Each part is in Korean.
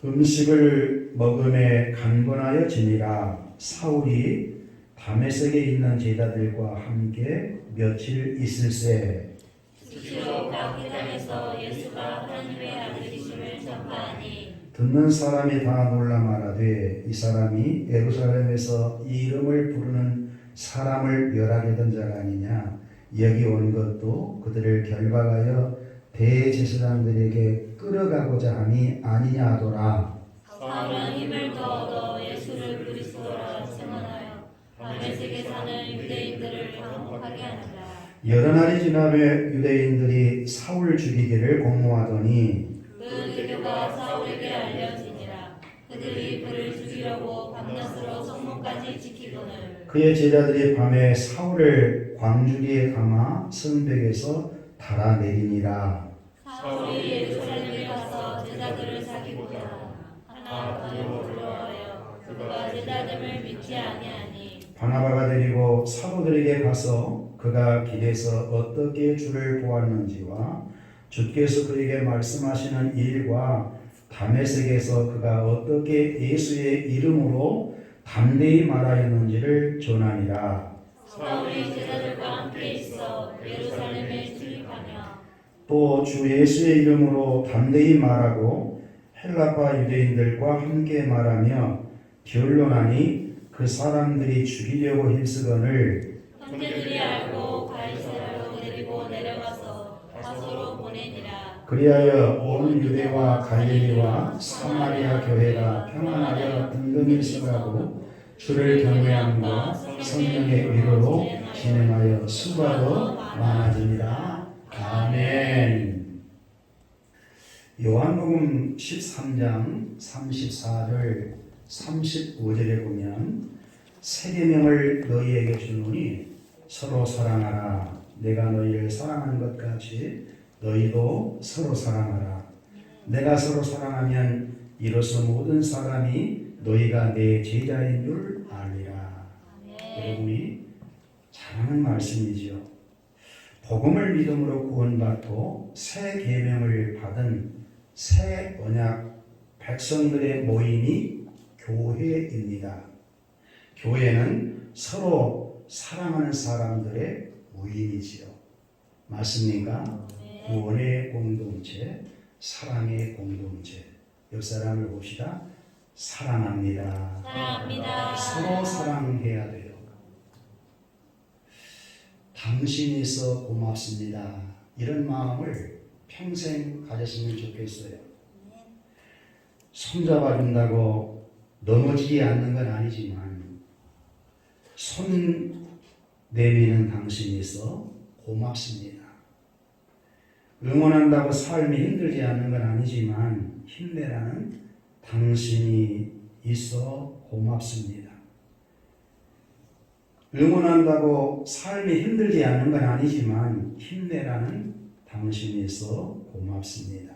음식을 먹음에 강건하여지니라. 사울이 다메섹에 있는 제자들과 함께 며칠 있을새 수시로 각회당에서 예수가 하나님의 아들이심을 전파하니 듣는 사람이 다 놀라 말하되 이 사람이 예루살렘에서 이 이름을 부르는 사람을 멸하려던 자가 아니냐. 여기 온 것도 그들을 결박하여 대제사장들에게 끌어가고자 함이 아니냐 하더라. 사울은 힘을 더 얻어 예수를 그리스도라 증언하여 다메섹에 사는 유대인들을 당혹하게 하니라. 여러 날이 지나매 유대인들이 사울 죽이기를 공모하더니 그 계교가 사울에게 알려지니라. 그들이 그를 죽이려고 밤낮으로 성문까지 지키거늘 그의 제자들이 밤에 사울을 광주리에 감아 성벽에서 달아내리니라. 사울이 예루살렘에 가서 제자들을 사귀고자 하나 단으로 불러하여 그가 제자됨을 믿지 아니하니 바나바가 데리고 사도들에게 가서 그가 길에서 어떻게 주를 보았는지와 주께서 그에게 말씀하시는 일과 다메섹에서 그가 어떻게 예수의 이름으로 담대히 말하였는지를 전하니라. 사울이 제자들과 함께 있어 예루살렘에 출입하며 또 주 예수의 이름으로 담대히 말하고 헬라파 유대인들과 함께 말하며 변론하니 그 사람들이 죽이려고 힘쓰거늘 형제들이 알고 가이사라로 데리고 내려가서 다소로 보내니라. 그리하여 온 유대와 갈릴리와 사마리아 교회가 평안하여 등등히 서가고 주를 경외함과 성령의 위로로 진행하여 수가 더 많아지니라. 아멘. 요한복음 13장 34절 35절에 보면 세 계명을 너희에게 주노니 서로 사랑하라. 내가 너희를 사랑한 것 같이 너희도 서로 사랑하라. 내가 서로 사랑하면 이로써 모든 사람이 너희가 내 제자인 줄 알리라. 여러분이 잘 아는 말씀이지요. 복음을 믿음으로 구원받고 새 계명을 받은 새 언약 백성들의 모임이 교회입니다. 교회는 서로 사랑하는 사람들의 모임이지요. 맞습니까? 구원의 공동체, 사랑의 공동체. 옆 사람을 봅시다. 사랑합니다. 사랑합니다. 서로 사랑해야 돼요. 당신이 있어 고맙습니다. 이런 마음을 평생 가졌으면 좋겠어요. 손잡아준다고 넘어지지 않는 건 아니지만 손 내미는 당신이 있어 고맙습니다. 응원한다고 삶이 힘들지 않는 건 아니지만 힘내라는 당신이 있어 고맙습니다. 응원한다고 삶이 힘들지 않는 건 아니지만 힘내라는 당신이 있어 고맙습니다.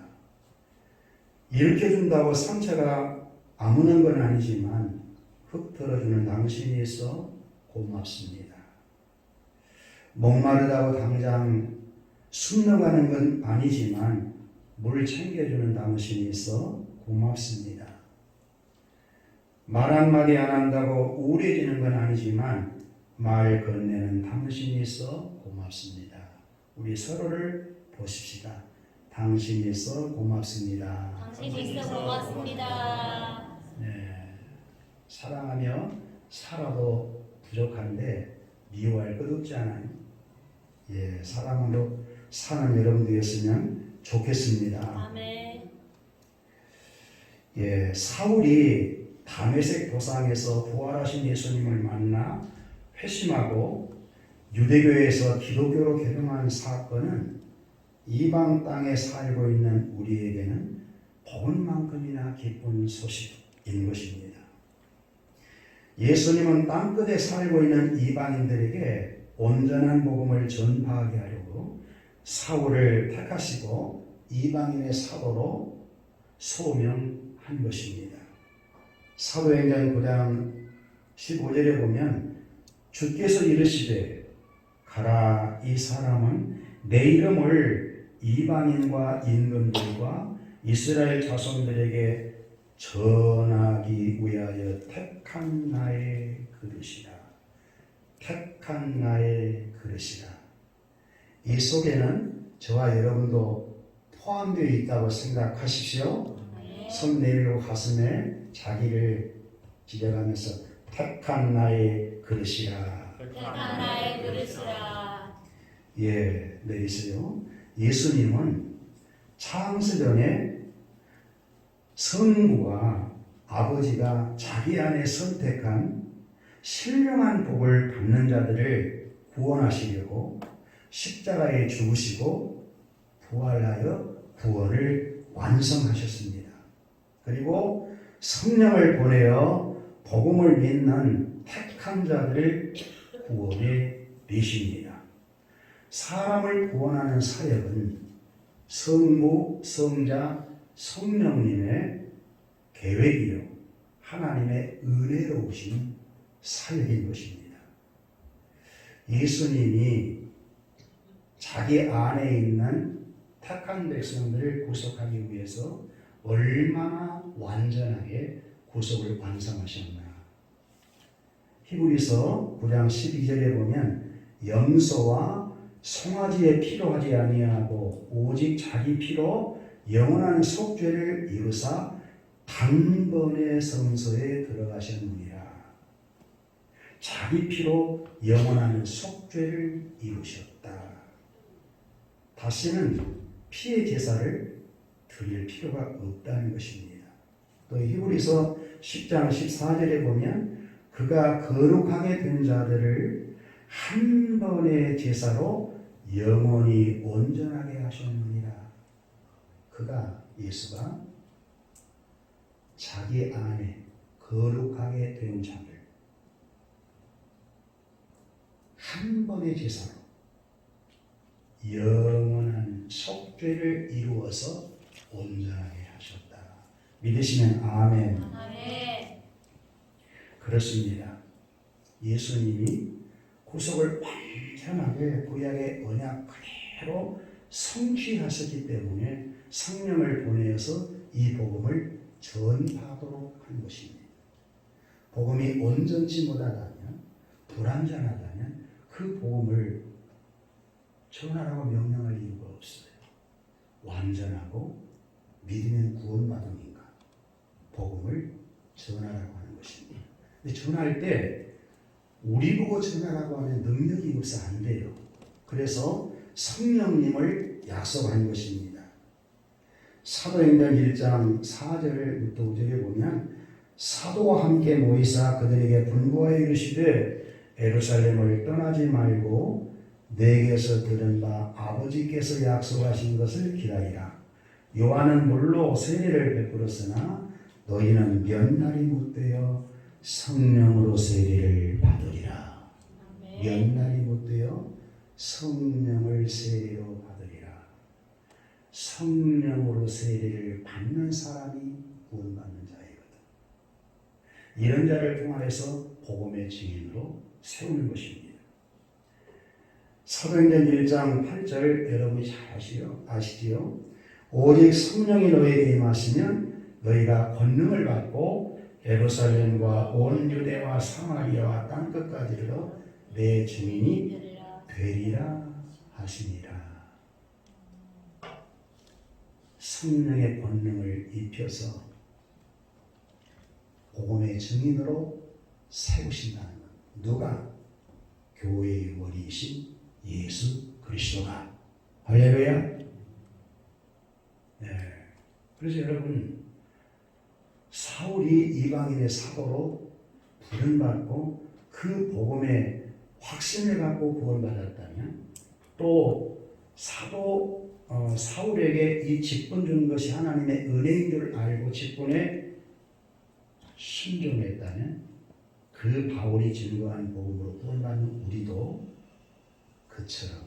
일으켜준다고 상처가 아무는 건 아니지만 흩어주는 당신이 있어 고맙습니다. 목마르다고 당장 숨어가는 건 아니지만 물 챙겨주는 당신이 있어 고맙습니다. 말 한마디 안 한다고 우울해지는 건 아니지만 말 건네는 당신이 있어 고맙습니다. 우리 서로를 보십시다. 당신이 있어 고맙습니다. 당신이 있어 고맙습니다. 네, 사랑하며 살아도 부족한데 미워할 것 없지 않아요? 예, 사랑으로 사는 여러분 되었으면 좋겠습니다. 아멘. 예, 사울이 다메섹 도상에서 부활하신 예수님을 만나 회심하고 유대교에서 기독교로 개종한 사건은 이방 땅에 살고 있는 우리에게는 복음만큼이나 기쁜 소식인 것입니다. 예수님은 땅끝에 살고 있는 이방인들에게 온전한 복음을 전파하게 하려고 사울을 택하시고 이방인의 사도로 소명한 것입니다. 사도행전 9장 15절에 보면 주께서 이르시되 가라, 이 사람은 내 이름을 이방인과 임금들과 이스라엘 자손들에게 전하기 위하여 택한 나의 그릇이라. 택한 나의 그릇이라. 이 속에는 저와 여러분도 포함되어 있다고 생각하십시오. 손 내밀고 가슴에 자기를 지져가면서 택한 나의 그릇이라. 택한 나의 그릇이라. 예, 내리세요. 예수님은 창세전에 성부가 아버지가 자기 안에 선택한 신령한 복을 받는 자들을 구원하시려고 십자가에 죽으시고 부활하여 구원을 완성하셨습니다. 그리고 성령을 보내어 복음을 믿는 택한 자들을 구원해 내십니다. 사람을 구원하는 사역은 성부, 성자, 성령님의 계획이요 하나님의 은혜로우신 사역인 것입니다. 예수님이 자기 안에 있는 택한 백성들을 구속하기 위해서 얼마나 완전하게 구속을 완성하셨나. 히브리서 9장 12절에 보면 염소와 송아지의 피로 하지 아니하고 오직 자기 피로 영원한 속죄를 이루사 단번에 성소에 들어가셨느니라. 자기 피로 영원한 속죄를 이루셨다. 다시는 피의 제사를 드릴 필요가 없다는 것입니다. 또 히브리서 10장 14절에 보면 그가 거룩하게 된 자들을 한 번의 제사로 영원히 온전하게 하셨느니라. 그가 예수가 자기 안에 거룩하게 된 자들 한 번의 제사로 영원한 속죄를 이루어서 온전하게 하셨다. 믿으시면 아멘. 아멘. 그렇습니다. 예수님이 구속을 완전하게 구약의 언약 그대로 성취하셨기 때문에 성령을 보내어서 이 복음을 전파하도록 한 것입니다. 복음이 온전치 못하다면, 불완전하다면 그 복음을 전하라고 명령할 이유가 없어요. 완전하고 믿으면 구원받으니까 복음을 전하라고 하는 것입니다. 근데 전할 때 우리 보고 전하라고 하면 능력이 없어 안 돼요. 그래서 성령님을 약속한 것입니다. 사도행전 1장 4절부터 5절에 보면 사도와 함께 모이사 그들에게 분부하여 이르시되 예루살렘을 떠나지 말고 내게서 들은 바 아버지께서 약속하신 것을 기다리라. 요한은 물로 세례를 베풀었으나 너희는 몇 날이 못되어 성령으로 세례를 받으리라. 몇 날이 못되어 성령을 세례로 받으리라. 성령으로 세례를 받는 사람이 구원받는 자이거든. 이런 자를 통하여서 복음의 증인으로 세우는 것입니다. 사도행전 1장 8절 여러분이 잘 아시지요? 오직 성령이 너희에게 임하시면 너희가 권능을 받고 예루살렘과 온 유대와 사마리아와 땅끝까지 이르러 내 증인이 되리라 하시니라. 성령의 권능을 입혀서 복음의 증인으로 세우신다는 것. 누가? 교회의 머리이신 예수 그리스도가. 할렐루야. 네. 그래서 여러분, 사울이 이방인의 사도로 부름받고 그 복음의 확신을 갖고 구원받았다면, 또 사도 사울에게 이 직분 준 것이 하나님의 은혜인 줄 알고 직분에 순종했다면, 그 바울이 증거한 복음으로 구원받는 우리도 그처럼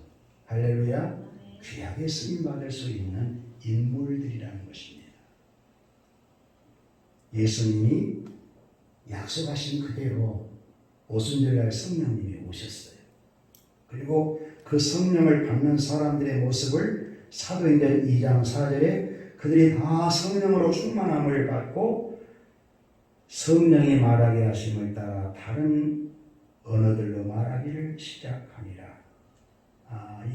할렐루야 귀하게 쓰임받을 수 있는 인물들이라는 것입니다. 예수님이 약속하신 그대로 오순절날 성령님이 오셨어요. 그리고 그 성령을 받는 사람들의 모습을 사도행전 2장 4절에 그들이 다 성령으로 충만함을 받고 성령이 말하게 하심을 따라 다른 언어들로 말하기를 시작하니라.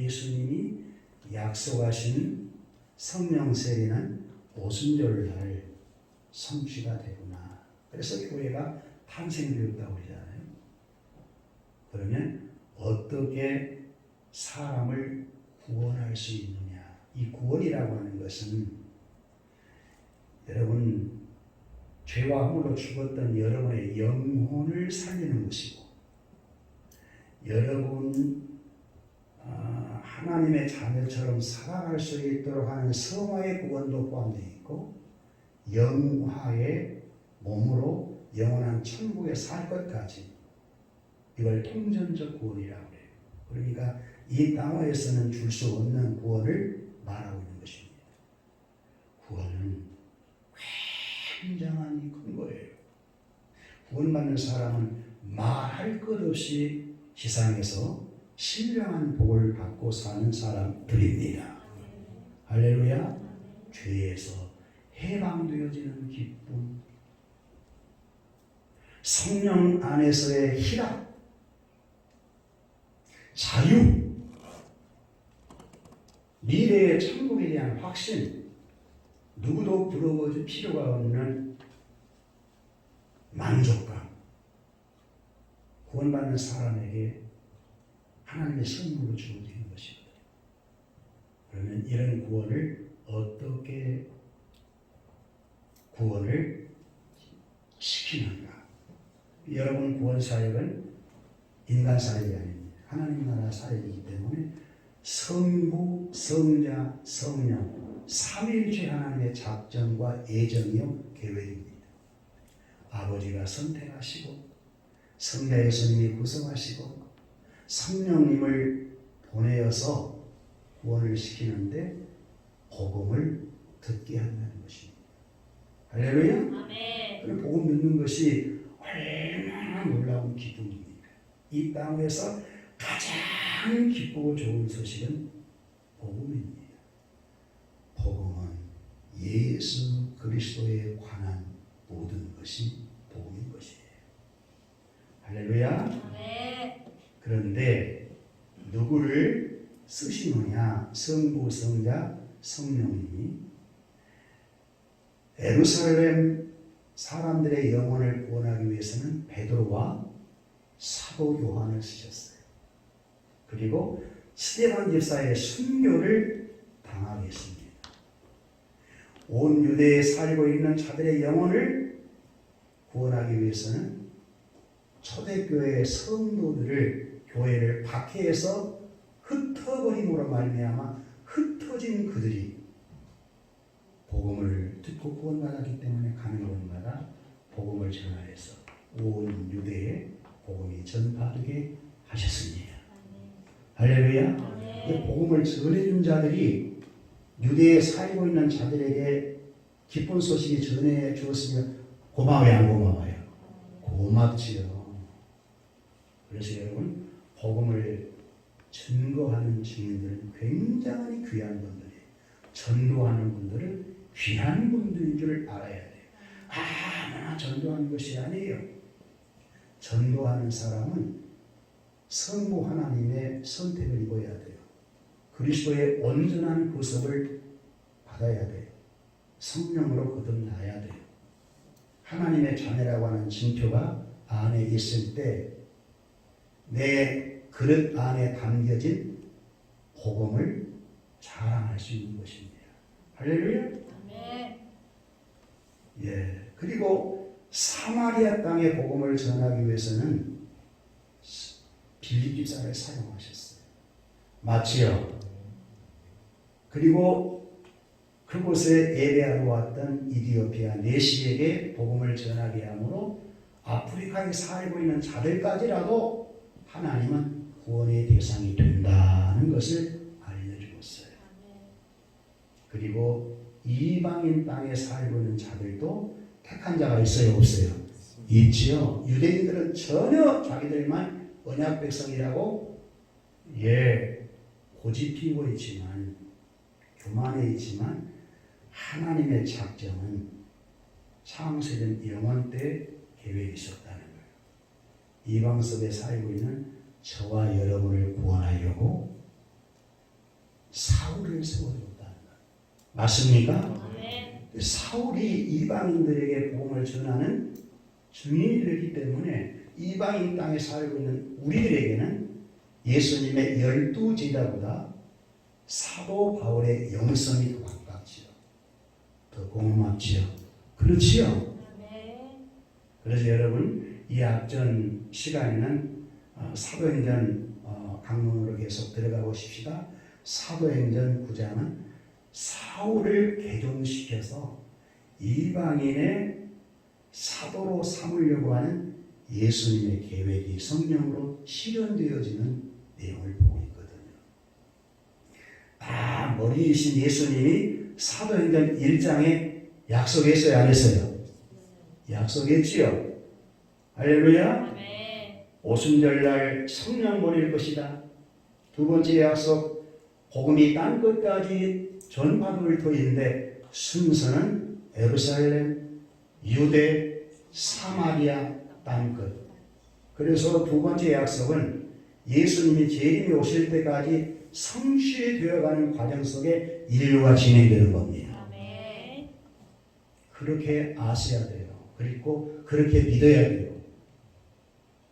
예수님이 약속하신 성령 세례는 오순절날 성취가 되구나. 그래서 교회가 탄생되었다고 그러잖아요. 그러면 어떻게 사람을 구원할 수 있느냐. 이 구원이라고 하는 것은 여러분 죄와 허물로 죽었던 여러분의 영혼을 살리는 것이고, 여러분 하나님의 자녀처럼 살아갈 수 있도록 하는 성화의 구원도 포함되어 있고, 영화의 몸으로 영원한 천국에 살 것까지, 이걸 통전적 구원이라고 해요. 그러니까 이 땅에서는 줄 수 없는 구원을 말하고 있는 것입니다. 구원은 굉장한 큰 거예요. 구원받는 사람은 말할 것 없이 세상에서 신령한 복을 받고 사는 사람들입니다. 할렐루야. 죄에서 해방되어지는 기쁨, 성령 안에서의 희락, 자유, 미래의 천국에 대한 확신, 누구도 부러워질 필요가 없는 만족감, 구원받는 사람에게 하나님의 선물로 주어지는 것입니다. 그러면 이런 구원을 어떻게 구원을 시키는가? 여러분 구원 사역은 인간 사역이 아닙니다. 하나님 나라 사역이기 때문에 성부, 성자, 성령 삼위일체 하나님의 작정과 예정이요 계획입니다. 아버지가 선택하시고 성자 예수님이 구성하시고 성령님을 보내어서 구원을 시키는데 복음을 듣게 한다는 것입니다. 할렐루야. 아멘. 복음 듣는 것이 얼마나 놀라운 기쁨입니까? 이 땅에서 가장 기쁘고 좋은 소식은 복음입니다. 복음은 예수 그리스도에 관한 모든 것이 복음인 것이에요. 할렐루야. 아멘. 그런데 누구를 쓰시느냐? 성부, 성자, 성령님이 예루살렘 사람들의 영혼을 구원하기 위해서는 베드로와 사도 요한을 쓰셨어요. 그리고 스데반 집사의 순교를 당하게 했습니다. 온 유대에 살고 있는 자들의 영혼을 구원하기 위해서는 초대교회의 성도들을 교회를 박해해서 흩어버림으로 말미암아 흩어진 그들이 복음을 듣고 구원받았기 때문에 가는 곳마다 복음을 전하여서 온 유대에 복음이 전파되게 하셨습니다. 할렐루야. 이 복음을 전해준 자들이 유대에 살고 있는 자들에게 기쁜 소식이 전해 주었으면 고마워요, 안 고마워요? 고맙지요. 그래서 여러분 복음을 증거하는 증인들은 굉장히 귀한 분들이에요. 전도하는 분들은 귀한 분들인 줄 알아야 돼요. 아무나 전도하는 것이 아니에요. 전도하는 사람은 성부 하나님의 선택을 입어야 돼요. 그리스도의 온전한 구속을 받아야 돼요. 성령으로 거듭나야 돼요. 하나님의 자녀라고 하는 징표가 안에 있을 때 내 그릇 안에 담겨진 복음을 자랑할 수 있는 것입니다. 할렐루야. 아멘. 예. 그리고 사마리아 땅의 복음을 전하기 위해서는 빌립 집사를 사용하셨어요. 맞지요? 그리고 그곳에 예배하러 왔던 이디오피아 네시에게 복음을 전하게 하므로 아프리카에 살고 있는 자들까지라도 하나님은 구원의 대상이 된다는 것을 알려주었어요. 그리고 이방인 땅에 살고 있는 자들도 택한 자가 있어요, 없어요? 있지요. 유대인들은 전혀 자기들만 언약 백성이라고 고집피고 있지만 교만해 있지만 하나님의 작정은 창세전 영원 때 계획이 있었다는 거예요. 이방 속에 살고 있는 저와 여러분을 구원하려고 사울을 세워줬다는 거예요. 맞습니까? 아멘. 사울이 이방인들에게 복음을 전하는 증인이 되기 때문에 이방인 땅에 살고 있는 우리들에게는 예수님의 12제자보다 사도 바울의 영성이 더 가깝지요. 더 고맙지요. 그렇지요. 아멘. 그래서 여러분 이 앞전 시간에는 사도행전 강론으로 계속 들어가 보십시다. 사도행전 9장은 사울을 개종시켜서 이방인의 사도로 삼으려고 하는 예수님의 계획이 성령으로 실현되어지는 내용을 보고 있거든요. 다 머리이신 예수님이 사도행전 1장에 약속했어요, 안 했어요? 약속했지요. 할렐루야. 아멘. 오순절날 성령 보낼 것이다. 두 번째 약속, 복음이 땅 끝까지 전파될 터인데 순서는 예루살렘, 유대, 사마리아 땅 끝. 그래서 두 번째 약속은 예수님이 재림이 오실 때까지 성취되어가는 과정 속에 인류가 진행되는 겁니다. 아멘. 그렇게 아셔야 돼요. 그리고 그렇게 믿어야 돼요.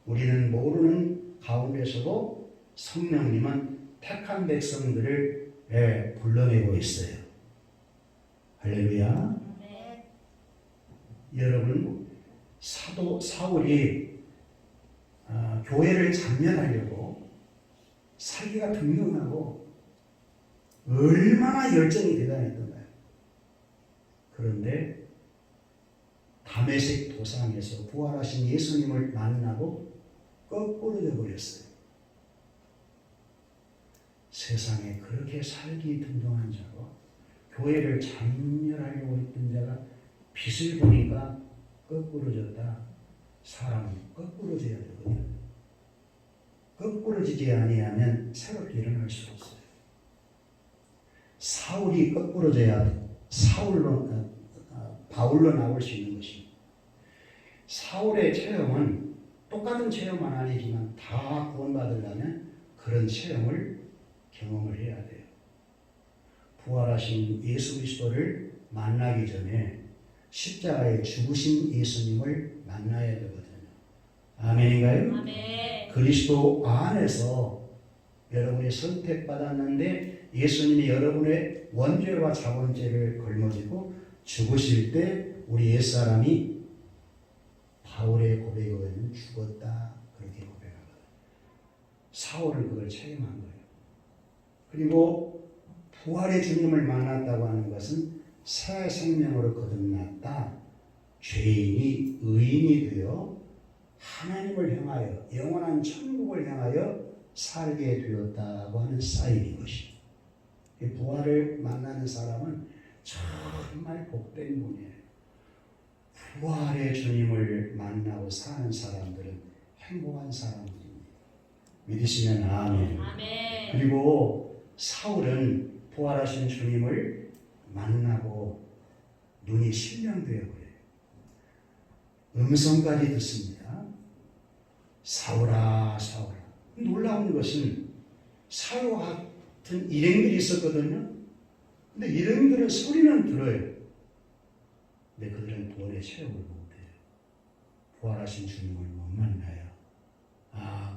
우리는 모르는 가운데서도 성령님은 택한 백성들을 불러내고 있어요. 할렐루야. 아멘. 여러분, 사울이 교회를 장렬하려고 살기가 등등하고 얼마나 열정이 대단했던가요. 그런데 다메섹 도상에서 부활하신 예수님을 만나고 거꾸로져 버렸어요. 세상에 그렇게 살기 등등한 자고 교회를 장렬하려고 했던 자가 빛을 보니까 거꾸로졌다. 사람은 거꾸로져야 되거든요. 거꾸로지지 아니하면 새롭게 일어날 수 없어요. 사울이 거꾸로져야 바울로 나올 수 있는 것입니다. 사울의 체험은 똑같은 체험은 아니지만 다 구원받으려면 그런 체험을 경험을 해야 돼요. 부활하신 예수 그리스도를 만나기 전에 십자가에 죽으신 예수님을 만나야 되거든요. 아멘인가요? 아멘. 그리스도 안에서 여러분이 선택받았는데 예수님이 여러분의 원죄와 자본죄를 걸머지고 죽으실 때 우리 옛사람이 바울의 고백에는 죽었다 그렇게 고백하거든요. 사울은 그걸 체험한 거예요. 그리고 부활의 주님을 만났다고 하는 것은 새 생명으로 거듭났다. 죄인이 의인이 되어 하나님을 향하여 영원한 천국을 향하여 살게 되었다고 하는 사인인 것입니다. 부활을 만나는 사람은 정말 복된 분이에요. 부활의 주님을 만나고 사는 사람들은 행복한 사람들입니다. 믿으시면 아멘. 아멘. 그리고 사울은 부활하신 주님을 만나고 눈이 실명되어 버려요. 음성까지 듣습니다. 사울아 사울아. 놀라운 것은 사울과 같은 일행들이 있었거든요. 근데 일행들은 소리는 들어요. 근데 그들은 부활의 체험을 못해요. 부활하신 주님을 못 만나요.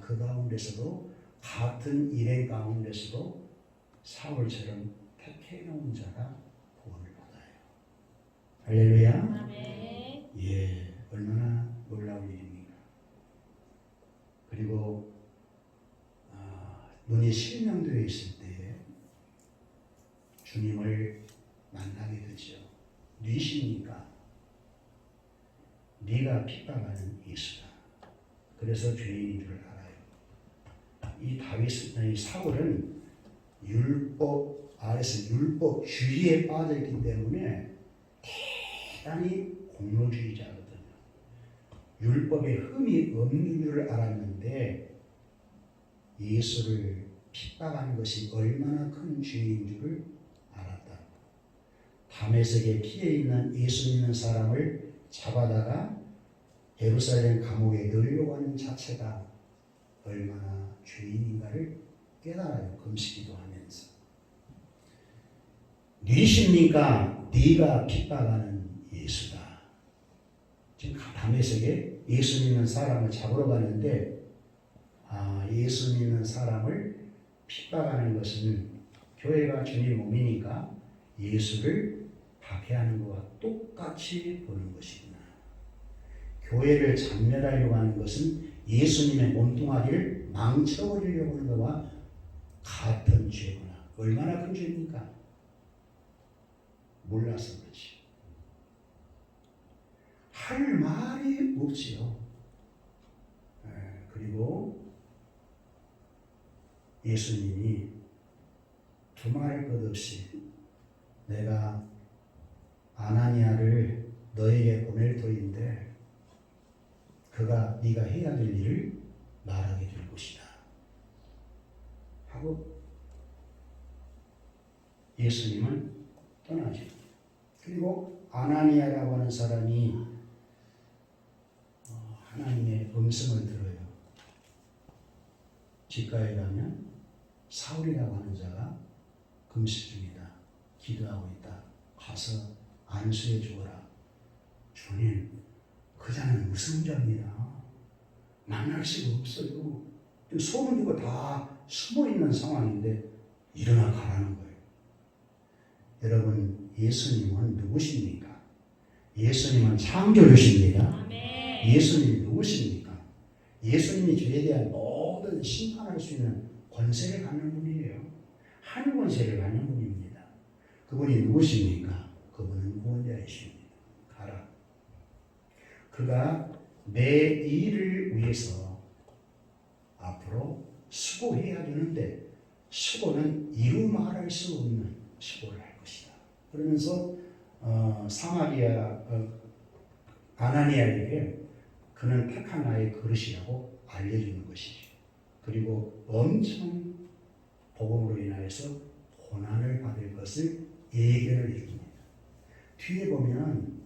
그 가운데서도 같은 일행 가운데서도 사울처럼 택해놓은 자가 구원을 받아요. 할렐루야. 아멘. 예, 얼마나 놀라운 일입니까? 그리고 눈이 실명되어 있을 때 주님을 만나게 되죠. 뉘시니까 네가 핍박하는 예수다. 그래서 죄인인 줄 알아요. 이 사울은 율법 아래서 율법 주의에 빠져있기 때문에 대단히 공로주의자거든요. 율법에 흠이 없는 줄 알았는데 예수를 핍박하는 것이 얼마나 큰 죄인 줄을 알았다. 다메섹에 피해 있는 예수 믿는 사람을 잡아다가 예루살렘 감옥에 넣으려고 하는 자체가 얼마나 죄인인가를 깨달아요. 금식기도 하면서. 누구십니까? 네가 핍박하는 예수다. 지금 다메섹에 예수 믿는 사람을 잡으러 가는데 예수 믿는 사람을 핍박하는 것은 교회가 주님 몸이니까 예수를 박해하는 것과 똑같이 보는 것이구나. 교회를 잔멸하려고 하는 것은 예수님의 몸뚱아리를 망쳐버리려고 하는 것과 같은 죄구나. 얼마나 큰 죄입니까? 몰라서 그렇지. 할 말이 없지요. 그리고 예수님이 두말할 것 없이 내가 아나니아를 너에게 보낼 터인데 그가 네가 해야 될 일을 말하게 될 것이다 하고 예수님은 떠나죠. 그리고 아나니아라고 하는 사람이 하나님의 음성을 들어요. 집가에 가면 사울이라고 하는 자가 금식 중이다. 기도하고 있다. 가서 안수해 주어라. 주님, 그 자는 무슨 자입니다. 만날 수가 없어요. 소문 듣고 다 숨어 있는 상황인데 일어나 가라는 거예요. 여러분, 예수님은 누구십니까? 예수님은 창조주십니다. 예수님이 누구십니까? 예수님이 죄에 대한 모든 심판할 수 있는 권세를 갖는 분이에요. 한 권세를 갖는 분입니다. 그분이 누구십니까? 그분은 구원자이십니다. 가라. 그가 내 일을 위해서 앞으로 수고해야 되는데 수고는 이루 말할 수 없는 수고를 할 것이다. 그러면서 아나니아에게 그는 택한 나의 그릇이라고 알려주는 것이죠. 그리고 엄청 복음으로 인하여서 고난을 받을 것을 예견을 해줍니다. 뒤에 보면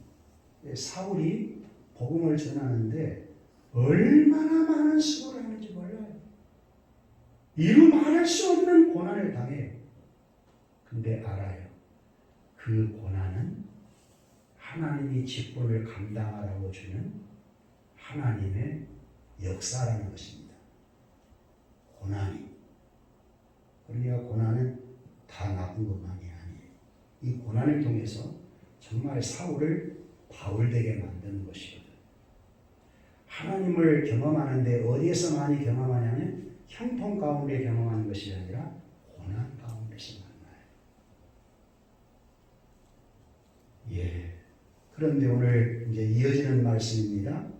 사울이 복음을 전하는데 얼마나 많은 수고를 하는지 몰라요. 이루 말할 수 없는 고난을 당해요. 근데 알아요. 그 고난은 하나님이 직분을 감당하라고 주는 하나님의 역사라는 것입니다. 고난이. 그러니까 고난은 다 나쁜 것만이 아니에요. 이 고난을 통해서 정말 사울을 바울되게 만드는 것이거든. 하나님을 경험하는데 어디에서 많이 경험하냐면 형통 가운데 경험하는 것이 아니라 고난 가운데서 만나요. 예. 그런데 오늘 이제 이어지는 말씀입니다.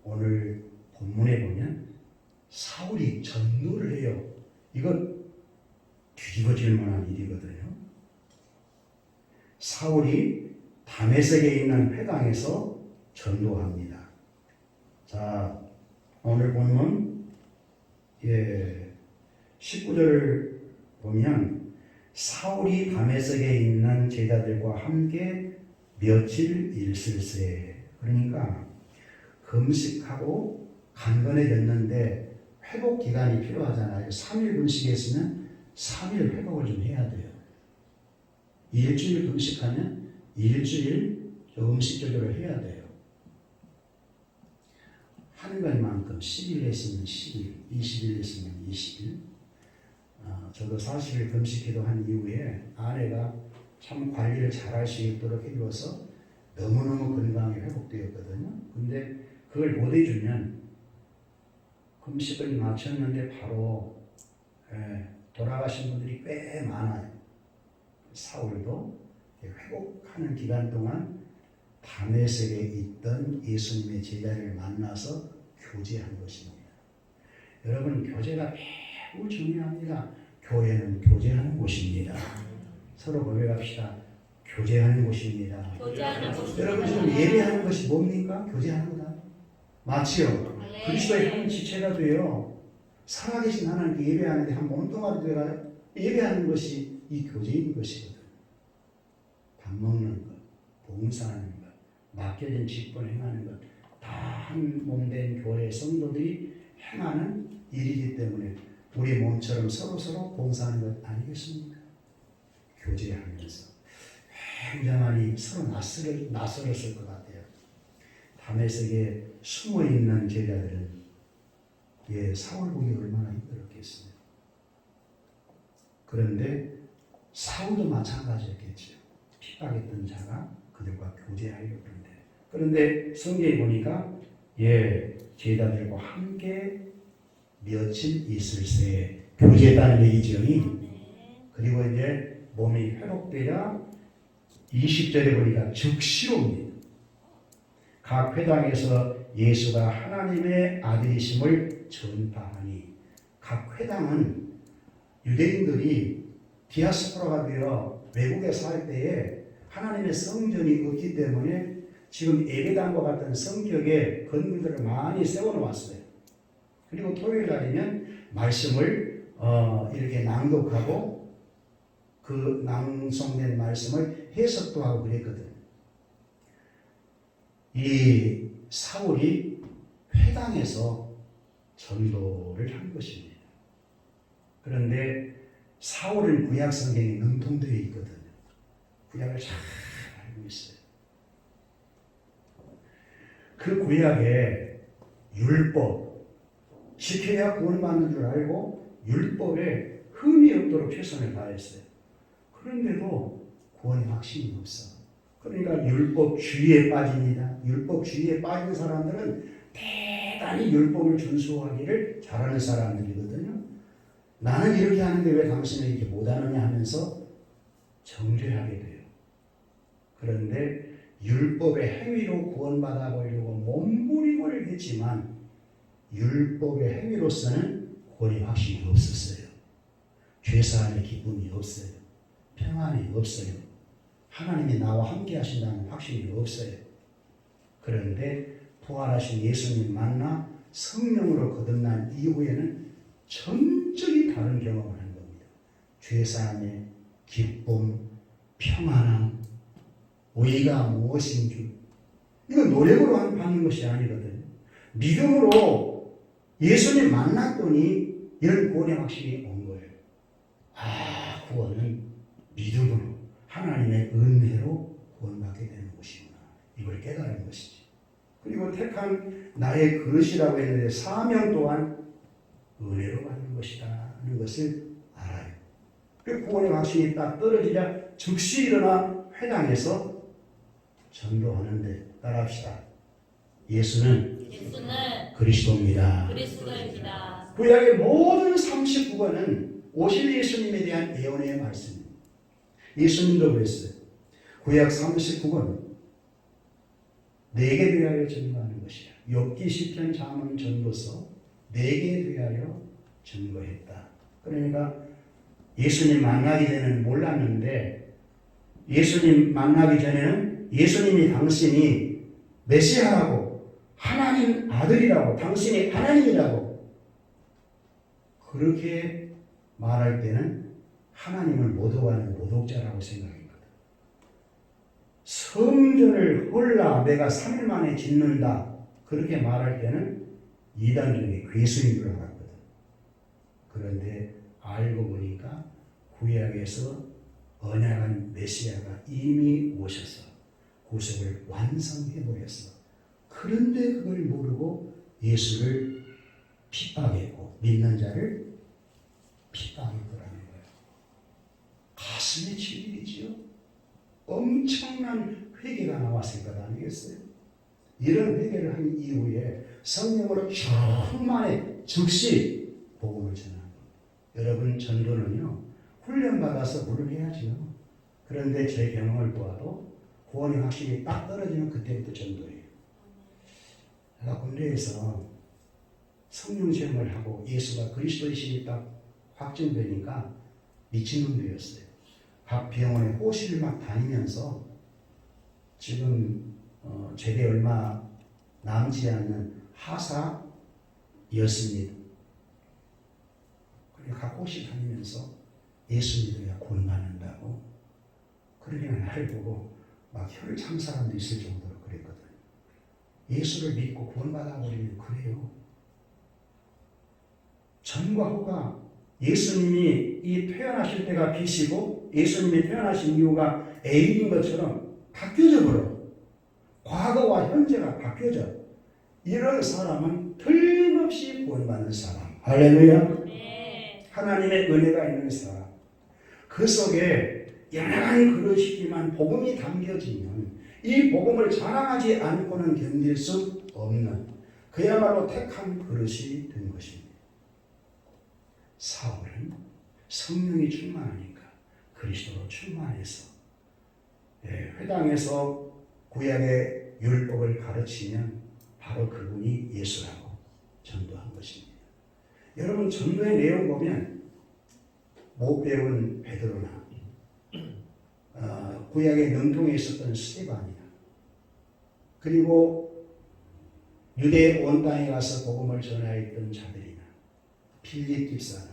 오늘 본문에 보면 사울이 전도를 해요. 이건 뒤집어질 만한 일이거든요. 사울이 다메섹에 있는 회당에서 전도합니다. 자, 오늘 본문 19절을 보면 사울이 다메섹에 있는 제자들과 함께 며칠 있을세. 그러니까 금식하고 강건해졌는데 회복 기간이 필요하잖아요. 3일 금식했으면 3일 회복을 좀 해야 돼요. 일주일 금식하면 일주일 음식 조절을 해야 돼요. 하는 것만큼 10일 했으면 10일, 20일 했으면 20일. 저도 40일 금식기도 한 이후에 아내가 참 관리를 잘할 수 있도록 해주어서 너무너무 건강이 회복되었거든요. 근데 그걸 못 해주면 금식을 마쳤는데 바로 돌아가신 분들이 꽤 많아요. 사울도 회복하는 기간 동안 다메섹에 있던 예수님의 제자를 만나서 교제한 것입니다. 여러분, 교제가 매우 중요합니다. 교회는 교제하는 곳입니다. 서로 고백합시다. 교제하는 곳입니다. 교제하는 곳입니다. 여러분, 지금 예배하는 것이 뭡니까? 교제하는 거다. 맞지요? 그리스도의 한 지체가 돼요. 살아계신 하나님께 예배하는데 한 몸뚱아리 되어가요. 예배하는 것이 이 교제인 것이거든. 밥 먹는 것, 봉사하는 것, 맡겨진 직분 행하는 것 다 한 몸된 교회 성도들이 행하는 일이기 때문에 우리 몸처럼 서로 봉사하는 것 아니겠습니까? 교제하면서 굉장히 서로 낯설었을 것 같아요. 다메섹에 숨어 있는 제자들은 사울 보기 얼마나 힘들었겠어요. 그런데 사울도 마찬가지였겠죠. 핍박했던 자가 그들과 교제하려고 하는데, 그런데 성경에 보니까 제자들과 함께 며칠 있을새 교제했다는 얘기죠. 그리고 이제 몸이 회복되자 20절에 보니까 즉시 옵니다. 각 회당에서 예수가 하나님의 아들이심을 전파하니, 각 회당은 유대인들이 디아스포라가 되어 외국에 살 때에 하나님의 성전이 없기 때문에 지금 예배당과 같은 성격의 건물들을 많이 세워놓았어요. 그리고 토요일 날이면 말씀을 이렇게 낭독하고 그 낭송된 말씀을 해석도 하고 그랬거든. 이 사울이 회당에서 전도를 한 것입니다. 그런데 사울은 구약 성경에 능통되어 있거든요. 구약을 잘 알고 있어요. 그 구약에 율법, 지켜야 구원받는 줄 알고 율법에 흠이 없도록 최선을 다했어요. 그런데도 구원의 확신이 없어. 그러니까 율법주의에 빠집니다. 율법주의에 빠진 사람들은 대단히 율법을 준수하기를 잘하는 사람들이거든요. 나는 이렇게 하는데 왜 당신은 이렇게 못하느냐 하면서 정죄하게 돼요. 그런데 율법의 행위로 구원받아 보려고 몸부림을 했지만 율법의 행위로서는 구원의 확신이 없었어요. 죄사함의 기쁨이 없어요. 평안이 없어요. 하나님이 나와 함께 하신다는 확신이 없어요. 그런데 부활하신 예수님 만나 성령으로 거듭난 이후에는 전적이 다른 경험을 하는 겁니다. 죄사함의 기쁨, 평안함, 의가 무엇인 줄. 이건 노력으로 받는 것이 아니거든요. 믿음으로 예수님 만났더니 이런 구원의 확신이 온 거예요. 구원은 믿음으로 하나님의 은혜로 구원받게 되는 것이구나. 이걸 깨달은 것이지. 그리고 택한 나의 그릇이라고 했는데 사명 또한 은혜로 받는 것이다 하는 것을 알아요. 그 구원의 확신이 딱 떨어지자 즉시 일어나 회당에서 전도하는데, 따라합시다. 예수는 그리스도입니다. 구약의 모든 39권은 오실 예수님에 대한 예언의 말씀입니다. 예수님도 그랬어요. 구약 39권은 내게 대하여 증거하는 것이야. 욥기, 시편, 잠언, 전도서 내게 대하여 증거했다. 그러니까 예수님 만나기 전에는 몰랐는데, 예수님 만나기 전에는 예수님이 당신이 메시아라고, 하나님 아들이라고, 당신이 하나님이라고 그렇게 말할 때는 하나님을 모독하는 모독자라고 생각했거든. 성전을 헐라 내가 3일 만에 짓는다 그렇게 말할 때는 이단적인 괴수인 줄 알았거든. 그런데 알고 보니까 구약에서 언약한 메시아가 이미 오셔서 구속을 완성해버렸어. 그런데 그걸 모르고 예수를 핍박했고 믿는 자를 핍박했더라는 거예요. 가슴에 치밀이지요. 엄청난 회개가 나왔을 것 아니겠어요? 이런 회개를 한 이후에 성령으로 충만해 즉시 복음을 전하는 겁니다. 여러분, 전도는요 훈련받아서 물론 해야지요. 그런데 제 경험을 보아도 구원의 확신이 딱 떨어지면 그때부터 전도예요. 제가 군대에서 성령 체험을 하고 예수가 그리스도이심이 딱 확정되니까 미친놈들이었어요. 각 병원에 호실 막 다니면서 지금 제대 얼마 남지 않는 하사였습니다. 그리고 각 호실 다니면서 예수 믿어야 구원받는다고. 그러니까 나를 보고 막 혀를 참 사람도 있을 정도로 그랬거든요. 예수를 믿고 구원받아 버리면 그래요. 전과 후가 예수님이 이 태어나실 때가 B시고 예수님이 태어나신 이유가 A인 것처럼 바뀌어져 버려. 과거와 현재가 바뀌어져. 이런 사람은 틀림없이 구원받는 사람. 할렐루야. 네. 하나님의 은혜가 있는 사람. 그 속에 연약한 그릇이지만 복음이 담겨지면 이 복음을 자랑하지 않고는 견딜 수 없는 그야말로 택한 그릇이 된 것입니다. 사울은 성령이 충만하니까 그리스도로 충만해서 회당에서 구약의 율법을 가르치면 바로 그분이 예수라고 전도한 것입니다. 여러분 전도의 내용 보면 못 배운 베드로나 구약의 능통에 있었던 스데반이나 그리고 유대 온 땅에 가서 복음을 전하였던 자들이나 필립 집사나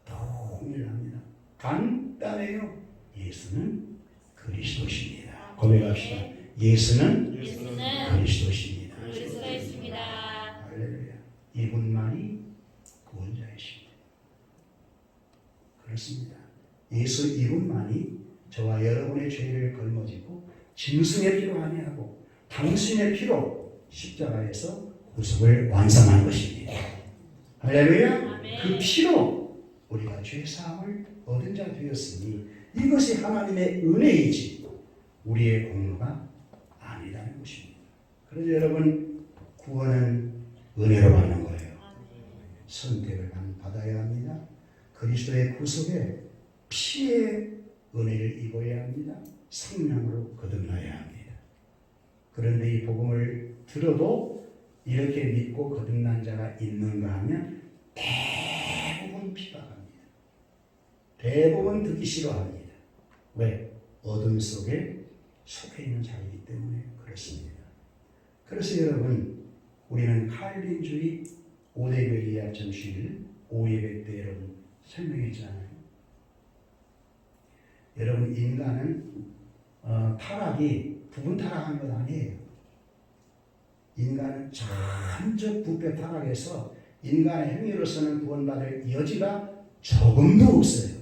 동일합니다. 간단해요. 예수는 그리스도십니다. 고백합시다. 예수는 그리스도십니다. 그리스도가 있습니다. 할렐루야. 이분만이 구원자이십니다. 그렇습니다. 예수 이분만이 저와 여러분의 죄를 걸머지고 짐승의 피로 아니하고 당신의 피로 십자가에서 구속을 완성한 것입니다. 할렐루야. 아멘. 그 피로 우리가 죄사함을 얻은 자 되었으니 이것이 하나님의 은혜이지 우리의 공로가 아니라는 것입니다. 그래서 여러분 구원은 은혜로 받는 거예요. 선택을 받아야 합니다. 그리스도의 구속에 피의 은혜를 입어야 합니다. 성령으로 거듭나야 합니다. 그런데 이 복음을 들어도 이렇게 믿고 거듭난 자가 있는가 하면 대부분 비방합니다. 대부분 듣기 싫어합니다. 왜? 어둠 속에 속해 있는 자이기 때문에 그렇습니다. 그래서 여러분 우리는 칼빈주의 5대 교회 정신을 5예배 때 여러분 설명했잖아요. 여러분 인간은 타락이 부분 타락한 것 아니에요. 인간은 전적 부패 타락해서 인간의 행위로서는 구원받을 여지가 조금도 없어요.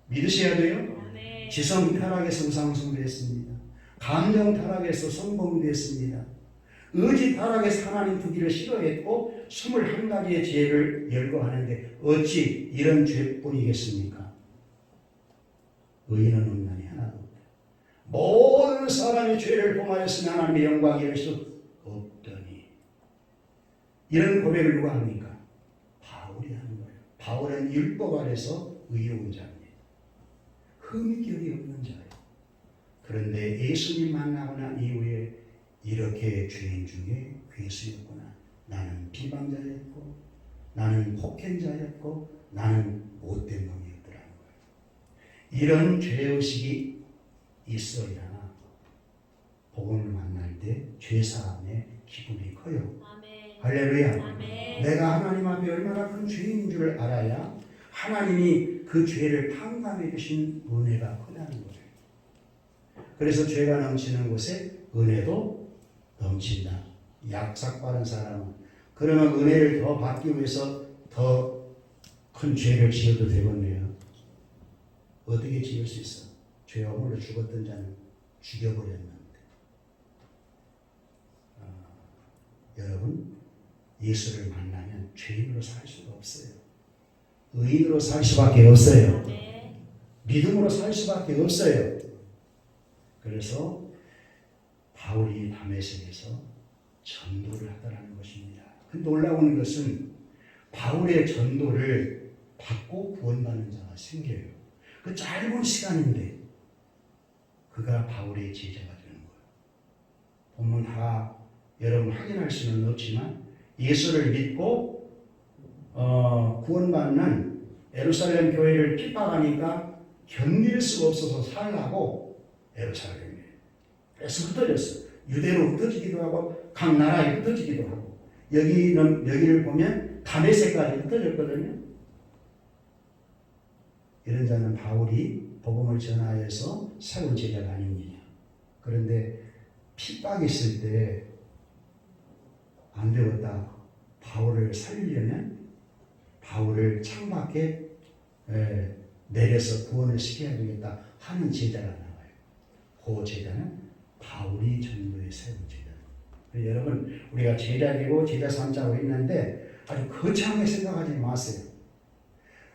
믿으셔야 돼요. 아멘. 지성 타락에서 우상숭배했습니다. 감정 타락에서 성공됐습니다. 의지 타락에서 하나님 두기를 싫어했고 21가지의 죄를 열거하는데 어찌 이런 죄뿐이겠습니까? 의인은 없나니 하나도 없다. 모든 사람이 죄를 범하였으니 하나님의 영광이 이룰 수 없더니 이런 고백을 누가 합니까? 바울이 하는 거예요. 바울은 율법 아래서 의로운 자입니다. 흠결이 없는 자예요. 그런데 예수님 만나고 난 이후에 이렇게 죄인 중에 괴수였구나. 나는 비방자였고 나는 폭행자였고 나는 못된 놈이었더라는 거예요. 이런 죄의식이 있어야 복음을 만날 때 죄사함의 기쁨이 커요. 아멘. 할렐루야. 아멘. 내가 하나님 앞에 얼마나 큰 죄인인 줄 알아야 하나님이 그 죄를 탕감해 주신 은혜가 크다는 거예요. 그래서 죄가 넘치는 곳에 은혜도 넘친다. 약삭빠른 사람은 그러면 은혜를 더 받기 위해서 더 큰 죄를 지어도 되겠네요. 어떻게 지을 수 있어? 죄 허물로 죽었던 자는 죽여버렸는데. 여러분 예수를 만나면 죄인으로 살 수가 없어요. 의인으로 살 수밖에 없어요. 아멘. 믿음으로 살 수밖에 없어요. 그래서 바울이 다메섹에서 전도를 하더라는 것입니다. 그 놀라운 것은 바울의 전도를 받고 구원받는 자가 생겨요. 그 짧은 시간인데 그가 바울의 제자가 되는 거예요. 본문 다 여러분 확인할 수는 없지만 예수를 믿고 구원받는 예루살렘 교회를 핍박하니까 견딜 수가 없어서 살라고 예루살렘에 그래서 흩어졌어요. 유대로 흩어지기도 하고 각 나라에 흩어지기도 하고 여기를 보면 다메섹까지 흩어졌거든요. 이런 자는 바울이 복음을 전하여서 세운 제자가 아닙니다. 그런데 핍박이 있을 때 안 되겠다. 바울을 살리려면 바울을 창밖에 내려서 구원을 시켜야 되겠다 하는 제자가 나와요. 그 제자는 바울이 전도에 세운 제자. 여러분, 우리가 제자 되고 제자 삼자고 있는데 아주 거창하게 생각하지 마세요.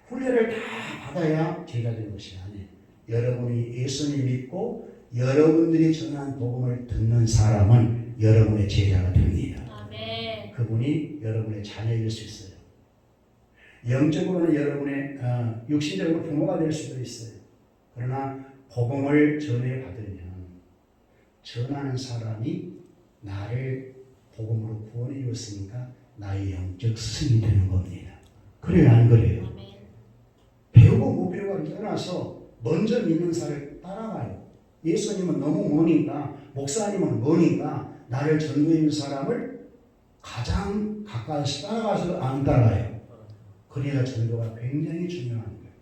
훈련을 다 받아야 제자 되는 것이 아니에요. 여러분이 예수님 믿고 여러분들이 전한 복음을 듣는 사람은 여러분의 제자가 됩니다. 아멘. 그분이 여러분의 자녀일 수 있어요. 영적으로는 여러분의 육신적으로 부모가 될 수도 있어요. 그러나 복음을 전해 받으면 전하는 사람이 나를 복음으로 구원해 줬으니까 나의 영적 스승이 되는 겁니다. 그래요, 안 그래요? 아멘. 배우고 못 배우고를 떠나서 먼저 믿는 사람을 따라가요. 예수님은 너무 머니까, 목사님은 머니까 나를 전도해 준 사람을 가장 가까이서 따라가서 안 따라가요. 그러니까 전도가 굉장히 중요한 거예요.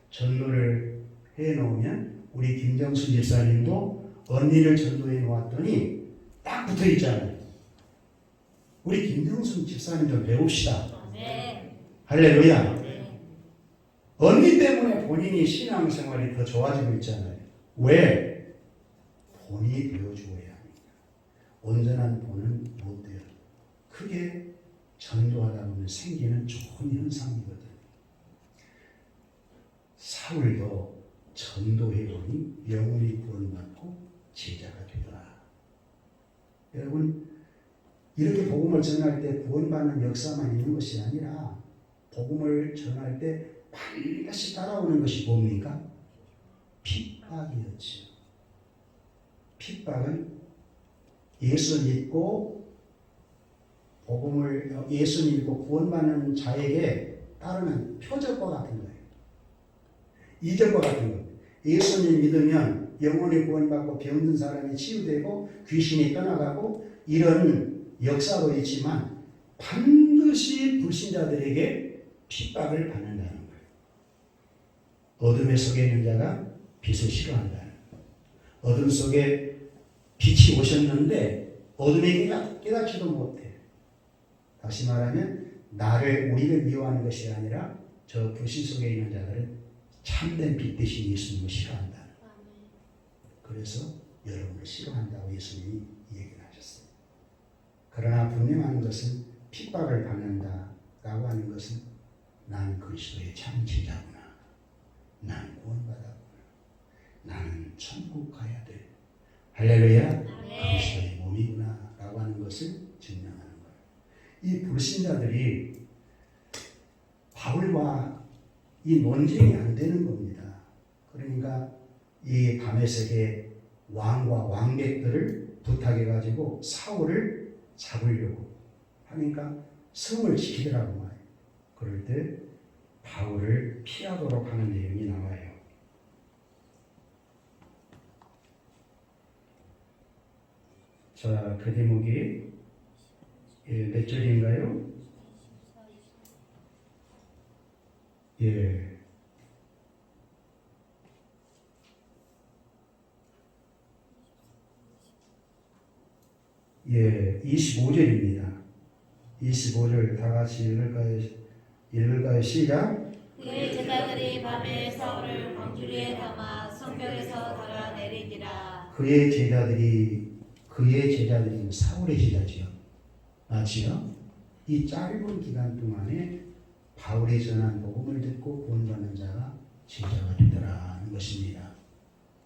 전도를 해놓으면 우리 김정수 집사님도 언니를 전도해 놓았더니 딱 붙어 있잖아요. 우리 김정수 집사님 좀 배웁시다. 아멘. 할렐루야. 네. 언니 때문에 본인이 신앙생활이 더 좋아지고 있잖아요. 왜? 본이 되어주어야 합니다. 온전한 본은 못 돼요. 그게 전도하다 보면 생기는 좋은 현상이거든. 사울도 전도해보니 영혼이 구원받고 제자가 되더라. 여러분, 이렇게 복음을 전할 때 구원받는 역사만 있는 것이 아니라 복음을 전할 때 반드시 따라오는 것이 뭡니까? 핍박이었죠. 핍박은 예수 믿고 복음을 예수 믿고 구원받는 자에게 따르는 표적과 같은 거예요. 이적과 같은 거예요. 예수님 믿으면 영혼이 구원받고 병든 사람이 치유되고 귀신이 떠나가고 이런 역사도 있지만 반드시 불신자들에게 핍박을 받는다는 거예요. 어둠의 속에 있는 자가 빛을 싫어한다는 거예요. 어둠 속에 빛이 오셨는데 어둠에 깨닫지도 못해. 다시 말하면 우리를 미워하는 것이 아니라 저 불신 속에 있는 자들은 참된 빛 대신 예수님을 싫어한다. 그래서 여러분을 싫어한다고 예수님이 얘기를 하셨어요. 그러나 분명한 것은 핍박을 받는다라고 하는 것은 난 그리스도의 참 제자구나. 난 구원받았구나. 나는 천국 가야 돼. 할렐루야. 그리스도의 몸이구나 라고 하는 것을 증명하는 거예요. 이 불신자들이 바울과 이 논쟁이 안 되는 겁니다. 그러니까 이 다메섹의 왕과 왕객들을 부탁해가지고 사울을 잡으려고 하니까 성을 지키더라고 말이에요. 그럴 때 바울을 피하도록 하는 내용이 나와요. 자, 그 대목이 몇 절인가요? 예. 예, 25절입니다. 25절 다 같이 읽을까요? 시작. 그의 제자들이 밤에 사울을 광주리에 담아 성벽에서 달아내리니라. 그의 제자들이 사울의 제자지요. 맞지요? 이 짧은 기간 동안에 바울이 전한 복음을 듣고 구원받는 자가 제자가 되더라는 것입니다.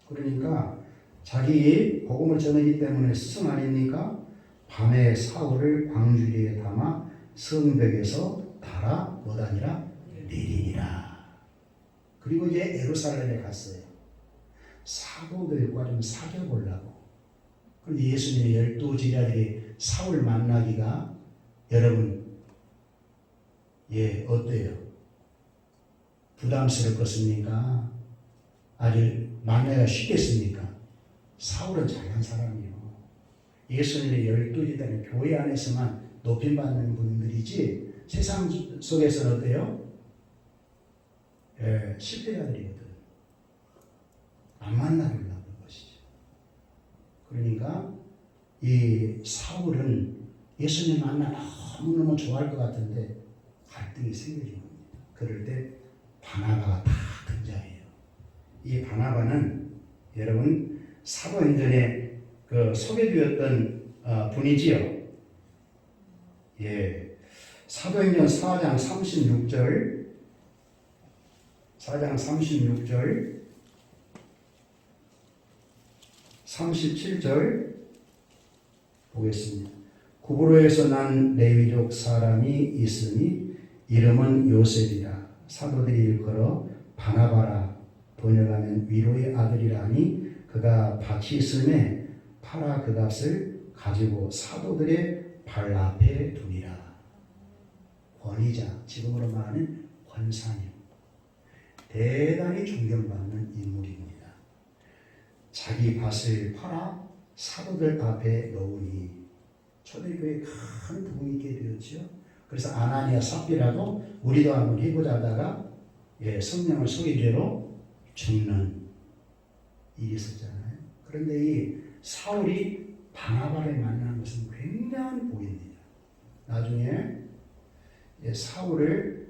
그러니까 자기 복음을 전하기 때문에 스승 아닙니까? 밤에 사울을 광주리에 담아 성벽에서 달아 뭐다니라 내리니라. 그리고 이제 예루살렘에 갔어요. 사도들과 좀 사귀어보려고. 그런데 예수님의 12제자들이 사울 만나기가 여러분 어때요? 부담스럽겠습니까? 아주 만나기가 쉽겠습니까? 사울은 잘난 사람이에요. 예수님의 12제자는 교회 안에서만 높임받는 분들이지 세상 속에서는 어때요? 실패자들이거든. 안 만나려고 하는 것이죠. 그러니까 이 사울은 예수님 만나 너무너무 좋아할 것 같은데 갈등이 생기는 겁니다. 그럴 때 바나바가 딱 등장해요. 이 바나바는 여러분 사도행전에 그 소개되었던 분이지요. 예, 사도행전 4장 36절 37절 보겠습니다. 구브로에서 난 레위족 사람이 있으니 이름은 요셉이라. 사도들이 일컬어 바나바라 번역하면 위로의 아들이라 하니 그가 밭이 있음에 팔아 그 값을 가지고 사도들의 발 앞에 두니라. 권위자, 지금으로 말하는 권사님, 대단히 존경받는 인물입니다. 자기 밭을 팔아 사도들 앞에 놓으니 초대교회에 큰 부흥이 있게 되었죠. 그래서 아나니아 삽비라도 우리도 한번 해보자 하다가 성령을 속이죄로 죽는 일이 있었잖아요. 그런데 이 사울이 바나바를 만나는 것은 굉장한 복입니다. 나중에 사울을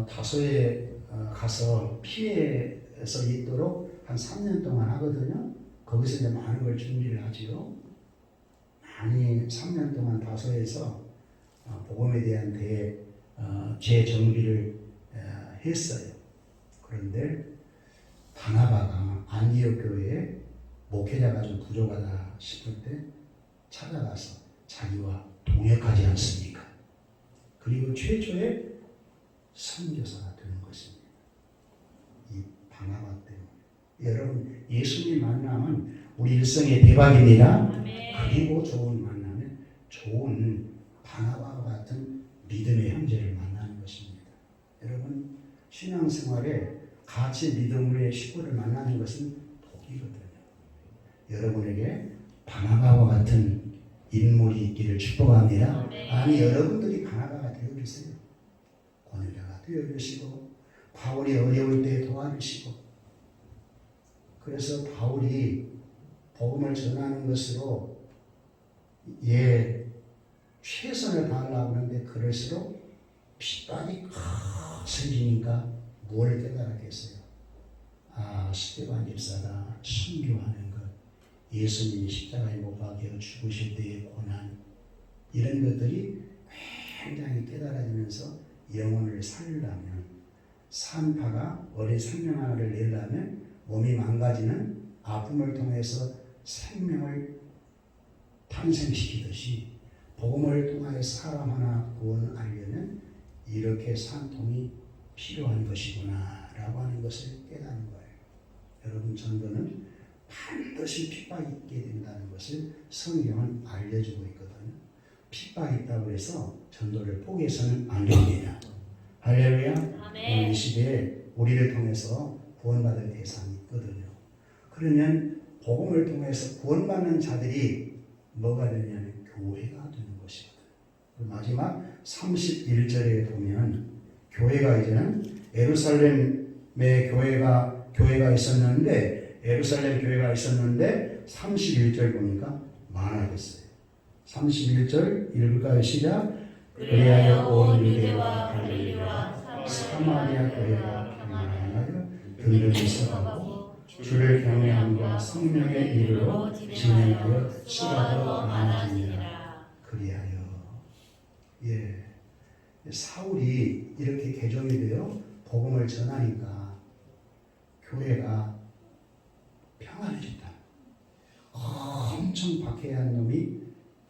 다소에 가서 피해서 있도록 한 3년 동안 하거든요. 거기서 이제 많은 걸 준비를 하지요. 많이 3년 동안 다소에서 복음에 대한 재정비를 했어요. 그런데 바나바가 안디옥 교회에 목회자가 좀 부족하다 싶을 때 찾아가서 자기와 동역하지 않습니까? 그리고 최초의 선교사가 되는 것입니다. 이 바나바 때문에. 여러분, 예수님 만나면 우리 일생의 대박입니다. 그리고 좋은 만나면 좋은 바나바와 같은 믿음의 형제를 만나는 것입니다. 여러분, 신앙생활에 같이 믿음의 식구를 만나는 것은 복이거든요. 여러분에게 바나바와 같은 인물이 있기를 축복합니다. 아니, 여러분들이 바나바가 되어주세요. 권위자가 되어주시고 바울이 어려울 때 도와주시고. 그래서 바울이 복음을 전하는 것으로 최선을 다하려고 하는데 그럴수록 핍박이 커지니까 뭘 깨달았겠어요? 스데반 집사가 순교하는 것, 예수님이 십자가에 못 박혀 죽으실 때의 고난, 이런 것들이 굉장히 깨달아지면서 영혼을 살리려면, 산파가 어린 생명 하나를 내려면 몸이 망가지는 아픔을 통해서 생명을 탄생시키듯이 복음을 통하여 사람 하나 구원하려면 이렇게 산통이 필요한 것이구나 라고 하는 것을 깨닫는 거예요. 여러분, 전도는 반드시 핍박이 있게 된다는 것을 성경은 알려주고 있거든요. 핍박이 있다고 해서 전도를 포기해서는 안 됩니다. 할렐루야. 오늘 이 시대에 우리를 통해서 구원받을 대상이 있거든요. 그러면 복음을 통해서 구원받는 자들이 뭐가 되냐면 교회가 되는 것이거든요. 마지막 31절에 보면 교회가 이제는 예루살렘의 교회가 있었는데, 예루살렘 교회가 있었는데 31절 보니까 많아졌어요. 31절 읽을까요? 시작. 그리하여 온 유대와 갈릴리와 사마리아 교회가 평안하여 든든히 서가고 주를 경외함과 성령의 일으로 진행하여 수가 더 많아지니라. 그리하여 사울이 이렇게 개종이 되어 복음을 전하니까 교회가 평안해진다. 엄청 박해한 놈이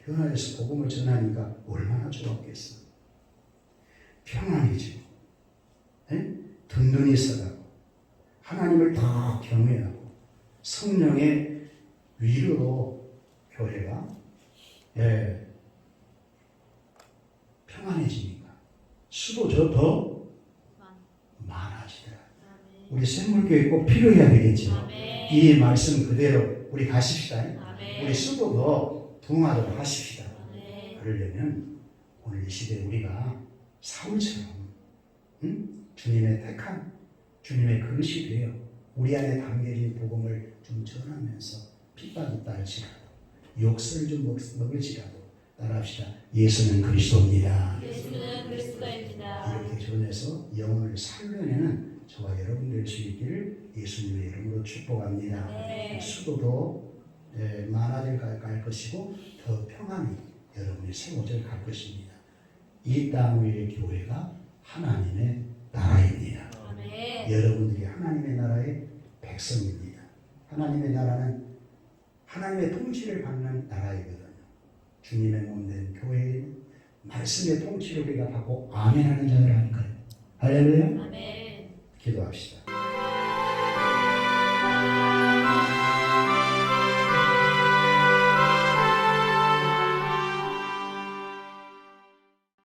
변화해서 복음을 전하니까 얼마나 좋았겠어. 평안해지고 든든히 서가고 하나님을 더 경외하고 성령의 위로로 교회가 평안해지니까 수도 더 많아지더라. 우리 샘물교회 꼭 필요해야 되겠죠. 이 말씀 그대로 우리 가십시다. 우리 수도 더 부흥하도록 하십시다. 그러려면 오늘 이 시대에 우리가 사울처럼 주님의 택한 주님의 그릇이 되어 우리 안에 담겨진 복음을 좀 전하면서 핍박이 있다 할지라도 욕설 좀 먹을지라도 따라합시다. 예수는 그리스도입니다. 예수는 그리스도입니다. 이렇게 전해서 영혼을 살려내는 저와 여러분 될 수 있기를 예수님의 이름으로 축복합니다. 네. 수도도 많아질 갈 것이고 더 평안히 여러분이 세워져 갈 것입니다. 이 땅 위의 교회가 하나님의 나라입니다. 아멘. 여러분들이 하나님의 나라의 백성입니다. 하나님의 나라는 하나님의 통치를 받는 나라이거든요. 주님의 몸된 교회는 말씀의 통치를 우리가 받고 아멘하는 자를 하는 거예요. 할렐루야. 아멘. 기도합시다.